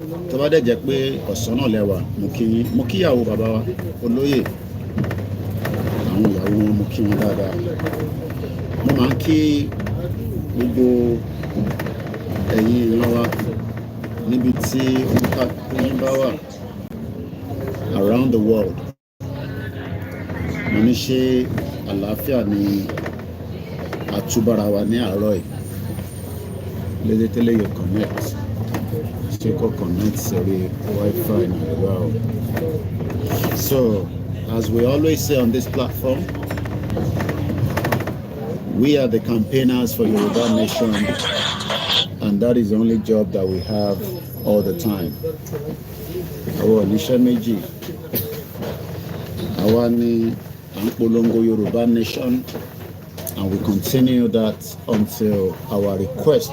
tó bá dẹ̀ jẹ́ pé ọ̀sán náà lẹ́wà mo kí ìyàwó bàbá wa olóyè àwọn ìyàwó wọn mo kí wọn dáadáa. Mo máa ń kí gbogbo ẹ̀yin èèyàn wa níbi tí oníkàkùn bá wà around the world. Mo ní ṣe àlàáfíà ni àtúbára wa ní àárọ̀ yìí. Lédè tẹ́lẹ̀ yóò connect ṣe kò connect sórí Wi-Fi náà wá o. So as we always say on this platform, we are the campaigners for Yoruba Nation, and that is the only job that we have all the time. Our oníṣẹ́ méjì, àwa ni à ń polongo Yoruba Nation, and we continue that until our request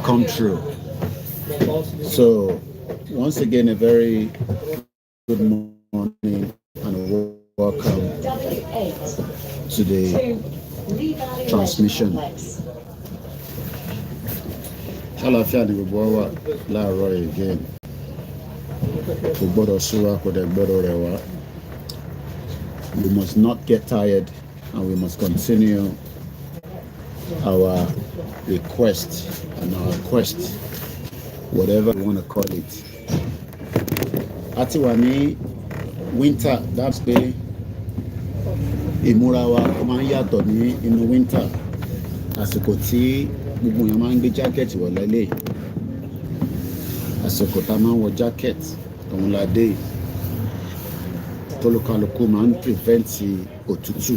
come true. So once again, a very good morning and welcome to the transmission. Ṣàlàáfíà ni gbogbo wa láàárọ̀ again. Kò gbọ́dọ̀ sú wa, kò dẹ̀ gbọ́dọ̀ rẹ̀ wá. We must not get tired, and we must continue our request and our quest, whatever you want to call it. Àti wà ní winter, that's pé ìmúra wa ó máa ń yàtọ̀ ní inú winter. Àsìkò tí gbogbo èèyàn máa ń gbé jacket wọ̀ lẹ́lẹ̀, àsìkò tá a máa ń wọ jacket òun la dé yìí. Tólúkálukú máa ń prevent òtútù.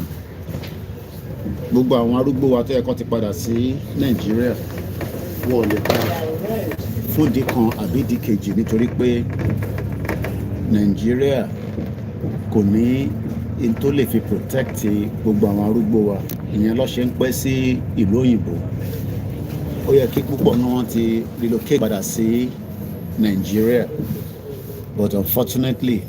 Gbogbo àwọn arúgbó wa tó yẹ kó ti padà sí Nàìjíríà wọ́n lè padà fún ìdí kan àbí ìdí kejì, nítorí pé Nàìjíríà kò ní in tó lè fi protect gbogbo àwọn arúgbó wa. Ìyẹn ló ṣe ń pẹ́ sí ìlú òyìnbó. Ó yẹ kí púpọ̀ náà wọ́n ti relocate padà sí Nàìjíríà, but unfortunately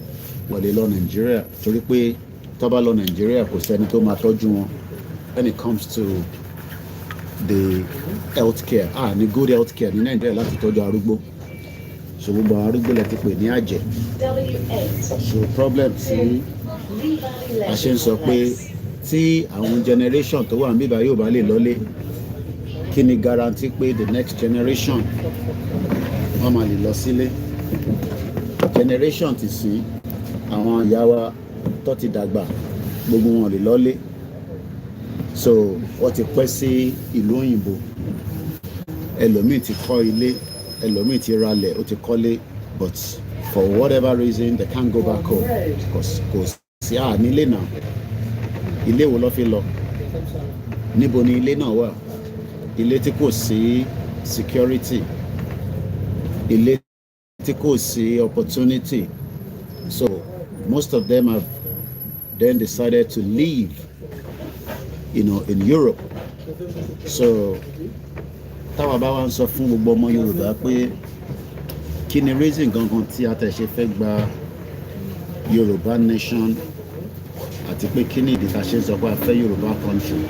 wọ́n lè lọ Nàìjíríà torí pé tó bá lọ Nàìjíríà kò sẹ́ni tó máa tọ́jú wọn. When it comes to the healthcare, ní good healthcare ní Nàìjíríà láti tọ́jú arúgbó. So gbogbo àwọn arúgbó lẹ ti pè ní àjẹ́. So problem tí a ṣe ń sọ pé tí àwọn generation tó wà níbà yóò bá lè lọlé, kí ni guarantee pé the next generation wọ́n máa lè lọ sílé? Generation ti sí àwọn ìyá wa tó ti dàgbà, gbogbo wọn lè lọlé. So wọ́n ti pẹ́ sí ìlú òyìnbó. Ẹlòmíì ti kọ́ ilé, ẹlòmíì ti ralẹ̀, ó ti kọ́lé, but for whatever reason they can't go back home because kò sí nílé náà. Ilé wo ló fi lọ? Níbo ni ilé náà wà? Ilé tí kò sí security, ilé tí kò sí opportunity. So most of them have then decided to leave, in Europe. So táwa bá wá ń sọ fún gbogbo ọmọ Yorùbá pé kí ni reason gangan tí a tẹ̀ ṣe fẹ́ gba Yoruba Nation, àti pé kí ni ìdí tá a ṣe ń sọ pé a fẹ́ Yoruba country.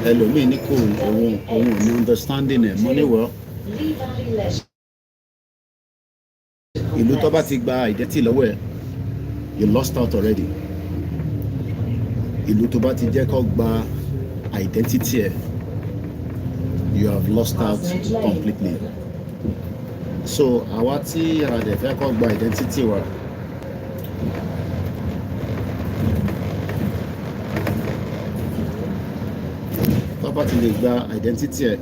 Ẹlòmíì ní kò òun ò ní understanding ẹ̀. Mo ní wọ́ ìlú tó bá ti gba identity lọ́wọ́ ẹ̀, you lost out already. Ìlú tó bá ti jẹ́ kó gba identity ẹ̀, you have lost out completely. So àwa tí a dẹ̀ fẹ́ kó gba identity wa, tó bá ti lè gba identity ẹ̀,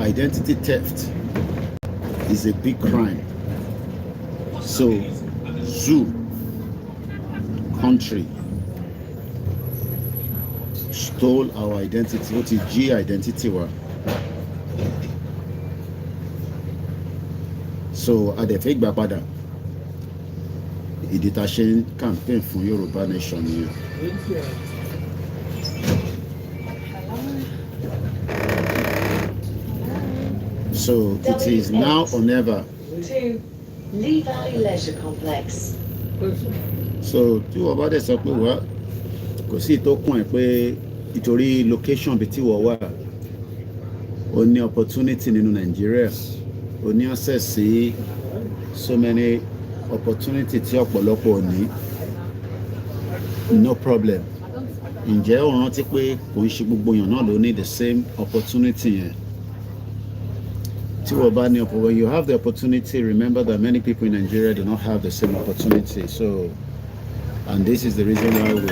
identity theft is a big crime. So zoo country stole our identity, ó ti jí identity wa. So a dẹ̀ fẹ́ gbà padà. Ìdí tá a ṣe ń campaign fún Yoruba Nation yẹn. So it is now or never. To Lee Valley Leisure Complex. So tí wọ́n bá dẹ̀ sọ pé wá kò sí ìtókùn ẹ̀ pé ìtorí location bí tí wọ́n wà ó ní opportunity nínú Nigeria, ó ní access sí so many opportunity tí ọ̀pọ̀lọpọ̀ ò ní, no problem. Ǹjẹ́ ó rántí pé kò ń ṣe gbogbo èèyàn náà ló ní the same opportunity yẹn? Tí wọ́n bá ní when you have the opportunity, remember that many people in Nigeria do not have the same opportunity. So, and this is the reason why we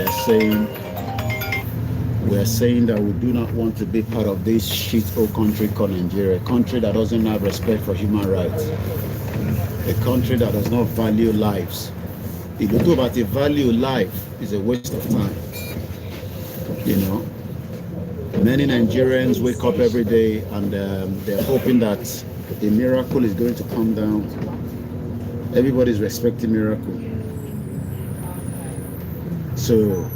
are saying that we do not want to be part of this shithole country called Nigeria, a country that doesn't have respect for human rights, a country that does not value lives. If you talk about the value life, is a waste of time. You know, many Nigerians wake up every day and they're hoping that a miracle is going to come down. Everybody's respecting miracle. So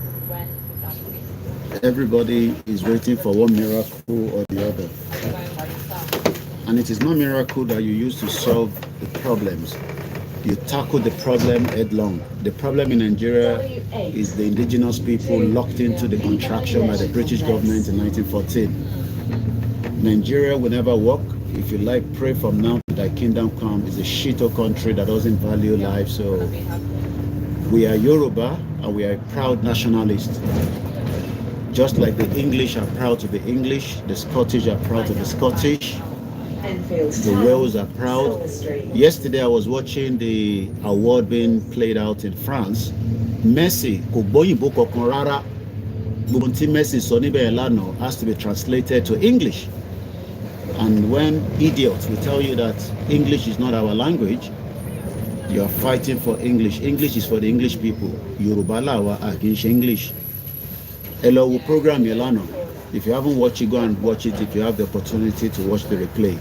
everybody is waiting for one miracle or the other. And it is not miracle that you use to solve the problems. You tackle the problem headlong. The problem in Nigeria is the indigenous people locked into the contraction by the British government in 1914. Nigeria will never work. If you like, pray from now to thy kingdom come. It's a shithole country that doesn't value life. So we are Yoruba and we are proud nationalists. Just like the English are proud to be English, the Scottish are proud to be Scottish, the Wales are proud. Yesterday I was watching the award being played out in France. Messi, kò gbóyìnbó kankan rárá. Gbogbo tí Messi sọ níbẹ̀ lánàá has to be translated to English. And when idiots will tell you that English is not our language, you are fighting for English. English is for the English people. Yoruba làwa against English. Hello, we program Yelano. If you haven't watched it, go and watch it if you have the opportunity to watch the replay.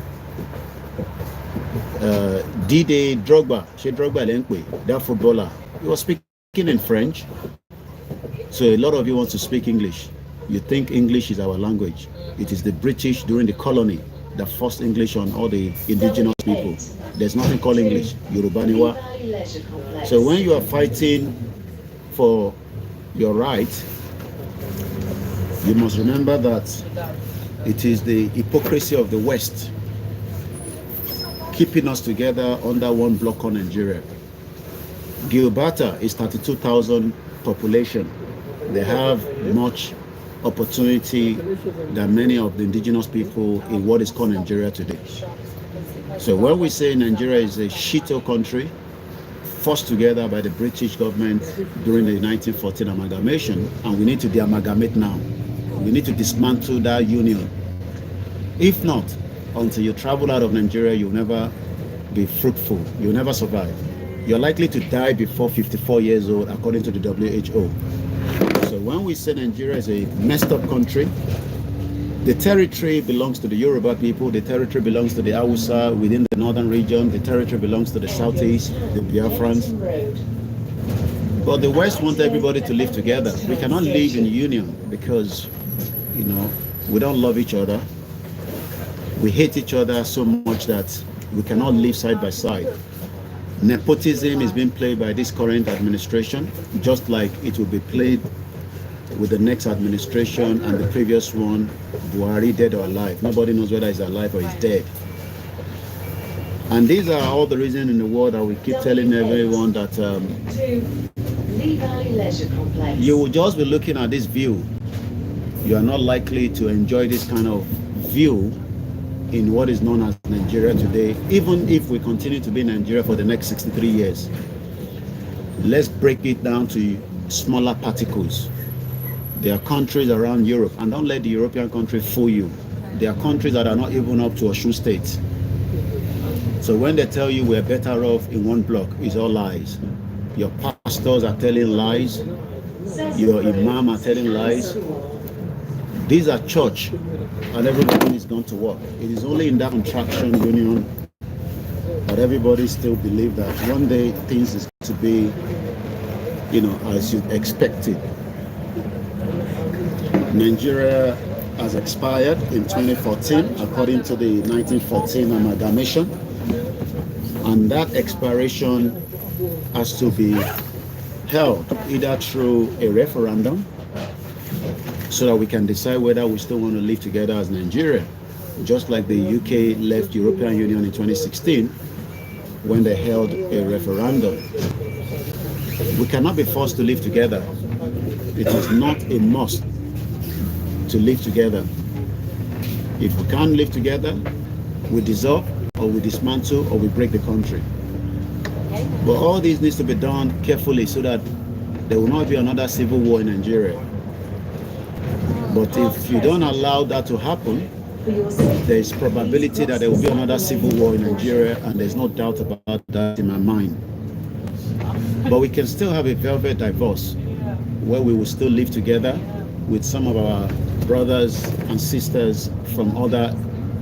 D-Day Drogba, that footballer, he was speaking in French. So a lot of you want to speak English. You think English is our language. It is the British during the colony that forced English on all the indigenous people. There's nothing called English. Yoruba niwa. So when you are fighting for your right, you must remember that it is the hypocrisy of the West keeping us together under one block on Nigeria. Gilberta is 32,000 population. They have much opportunity than many of the indigenous people in what is called Nigeria today. So when we say Nigeria is a shithole country forced together by the British government during the 1914 amalgamation, and we need to de-amalgamate now. We need to dismantle that union. If not, until you travel out of Nigeria, you'll never be fruitful. You'll never survive. You're likely to die before 54 years old, according to the WHO. So when we say Nigeria is a messed up country, the territory belongs to the Yoruba people, the territory belongs to the Hausa within the northern region, the territory belongs to the southeast, the Biafrans. But the West wants everybody to live together. We cannot live in union because, you know, we don't love each other. We hate each other so much that we cannot live side by side. Nepotism is being played by this current administration, just like it will be played with the next administration and the previous one, Buhari, dead or alive. Nobody knows whether he's alive or he's dead. And these are all the reasons in the world that we keep telling everyone that you will just be looking at this view. You are not likely to enjoy this kind of view in what is known as Nigeria today, even if we continue to be in Nigeria for the next 63 years. Let's break it down to smaller particles. There are countries around Europe, and don't let the European country fool you. There are countries that are not even up to Osun State. So when they tell you we're better off in one block, it's all lies. Your pastors are telling lies. Your imam are telling lies. These are church, and everybody is going to work. It is only in that contraction union that everybody still believe that one day things is going to be, you know, as you expected. Nigeria has expired in 2014, according to the 1914 amalgamation, and that expiration has to be held either through a referendum so that we can decide whether we still want to live together as Nigeria. just like the UK left European Union in 2016 when they held a referendum. We cannot be forced to live together. It is not a must to live together. If we can't live together, we dissolve or we dismantle or we break the country. But all this needs to be done carefully so that there will not be another civil war in Nigeria. But if you don't allow that to happen, there is probability that there will be another civil war in Nigeria, and there's no doubt about that in my mind. But we can still have a velvet divorce where we will still live together with some of our brothers and sisters from other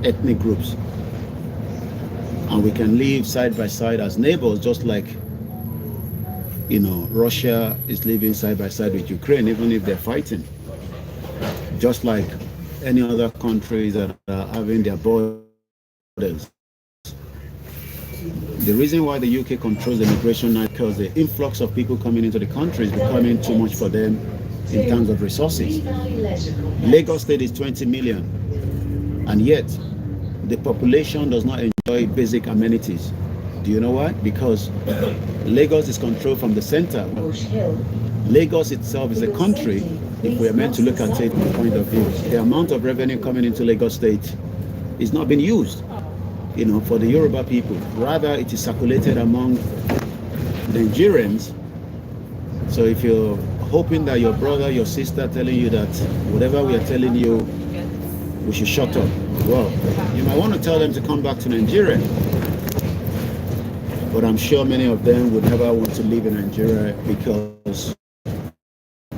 ethnic groups. And we can live side by side as neighbors, just like, Russia is living side by side with Ukraine, even if they're fighting. Just like any other countries that are having their borders. The reason why the UK controls the immigration now is because the influx of people coming into the country is becoming too much for them in terms of resources. Lagos State is 20 million, and yet the population does not enjoy basic amenities. Do you know why? Because Lagos is controlled from the center. Lagos itself is a country, if we are meant to look at it from the point of view. The amount of revenue coming into Lagos State is not being used, for the Yoruba people. Rather, it is circulated among Nigerians. So if you're hoping that your brother, your sister telling you that whatever we are telling you, we should shut up, well, you might want to tell them to come back to Nigeria. But I'm sure many of them would never want to live in Nigeria because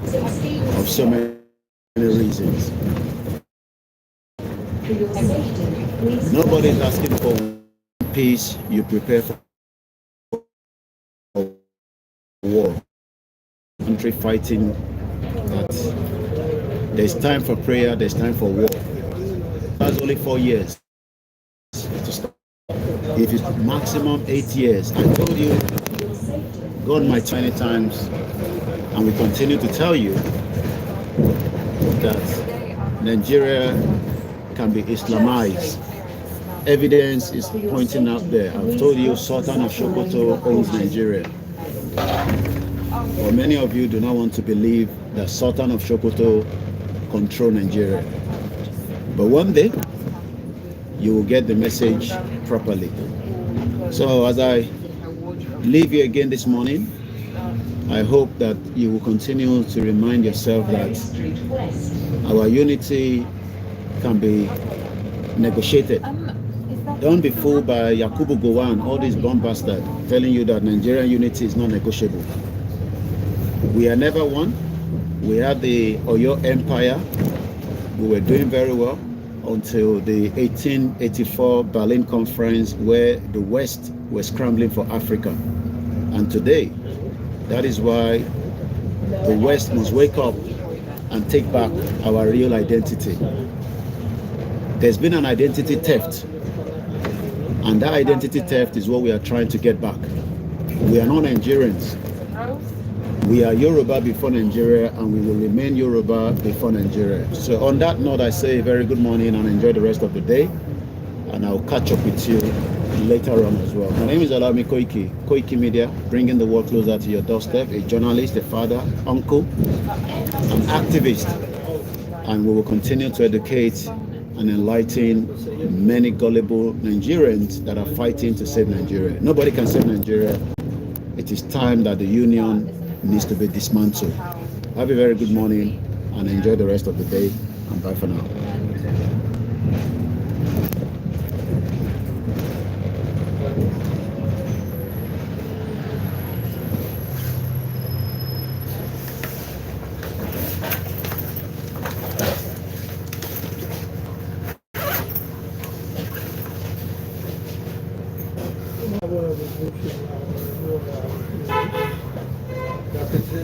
of so many reasons. Nobody is asking for peace. You prepare for war. Country fighting. That there's time for prayer. There's time for war. That's only 4 years to stop. If it's maximum 8 years, I told you, God might try many times, and we continue to tell you that Nigeria can be Islamized. Evidence is pointing out there. I've told you Sultan of Sokoto owns Nigeria. But many of you do not want to believe that Sultan of Sokoto control Nigeria. But one day, you will get the message properly. So as I leave you again this morning, I hope that you will continue to remind yourself that our unity can be negotiated. Don't be fooled by Yakubu Gowon, all these bomb bastards, telling you that Nigerian unity is not negotiable. We are never one. We had the Oyo Empire. We were doing very well until the 1884 Berlin Conference, where the West was scrambling for Africa. And today, that is why the West must wake up and take back our real identity. There's been an identity theft, and that identity theft is what we are trying to get back. We are not Nigerians. We are Yoruba before Nigeria, and we will remain Yoruba before Nigeria. So on that note, I say very good morning and enjoy the rest of the day, and I'll catch up with you later on as well. My name is Alami Koiki Media, bringing the world closer to your doorstep, a journalist, a father, uncle, an activist, and we will continue to educate and enlighten many gullible Nigerians that are fighting to save Nigeria. Nobody can save Nigeria. It is time that the union needs to be dismantled. Have a very good morning and enjoy the rest of the day, and bye for now. Agora,